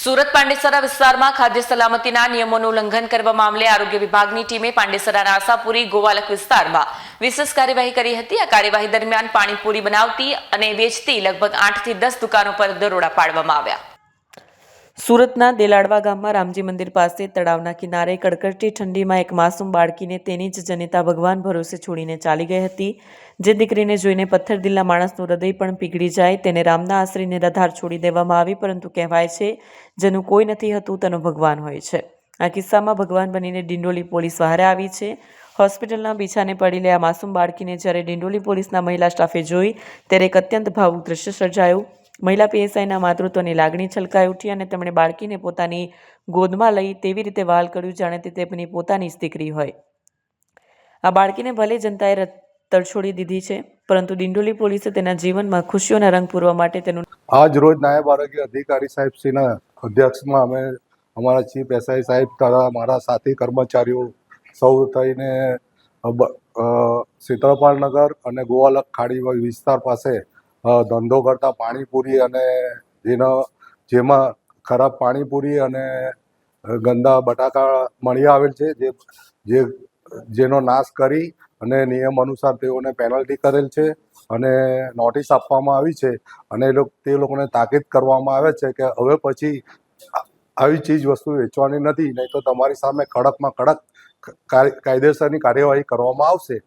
સુરત પાંડેસરા વિસ્તારમાં ખાદ્ય સલામતીના નિયમોનું ઉલ્લંઘન કરવા મામલે આરોગ્ય વિભાગની ટીમે પાંડેસરાના આશાપુરી ગોવાલક વિસ્તારમાં વિશેષ કાર્યવાહી કરી હતી। આ કાર્યવાહી દરમિયાન પાણીપુરી બનાવતી અને વેચતી લગભગ 8 થી 10 દુકાનો પર દરોડા પાડવામાં આવ્યા। સુરતના દેલાડવા ગામમાં રામજી મંદિર પાસે તળાવના કિનારે કડકડતી ઠંડીમાં એક માસૂમ બાળકીને તેની જ જનિતા ભગવાન ભરોસે છોડીને ચાલી ગઈ હતી। જે દીકરીને જોઈને પથ્થરદિલના માણસનું હૃદય પણ પીગળી જાય તેને રામના આશરે નિરાધાર છોડી દેવામાં આવી, પરંતુ કહેવાય છે જેનું કોઈ નથી હતું તેનો ભગવાન હોય છે। આ કિસ્સામાં ભગવાન બનીને ડિંડોલી પોલીસ વહારે આવી છે। હોસ્પિટલના બીછાને પડેલી આ માસૂમ બાળકીને જ્યારે ડિંડોલી પોલીસના મહિલા સ્ટાફે જોઈ ત્યારે એક અત્યંત ભાવુક દ્રશ્ય સર્જાયું। મહિલા પીએસઆઈના માતૃત્વની લાગણી છલકાઈ ઉઠી અને તેમણે બાળકીને પોતાની ગોદમાં લઈ તેવી રીતે વહાલ કર્યું જાણે તે તેમની પોતાની જ દીકરી હોય। આ બાળકીને ભલે જનતાએ તડછોડી દીધી છે, પરંતુ ડિંડોલી પોલીસે તેના જીવનમાં ખુશીઓના રંગ પૂરવા માટે તેનું આજ રોજ નાયબ આરોગ્ય અધિકારી સાહેબશ્રીના અધ્યક્ષમાં અમે અમારા ચીફ એસઆઈ સાહેબ તથા મારા સાથી કર્મચારીઓ સૌ થઈને સીતળપાલનગર અને ગોવાલક ખાડી વિસ્તાર પાસે ધંધો કરતા પાણીપુરી અને જેમાં ખરાબ પાણીપુરી અને ગંદા બટાકા મળી આવેલ છે, જેનો નાશ કરી અને નિયમ અનુસાર તેઓને પેનલ્ટી કરેલ છે અને નોટિસ આપવામાં આવી છે અને તે લોકોને તાકીદ કરવામાં આવે છે કે હવે પછી આવી ચીજ વસ્તુ વેચવાની નથી, નહીં તો તમારી સામે કડકમાં કડક કાયદેસરની કાર્યવાહી કરવામાં આવશે।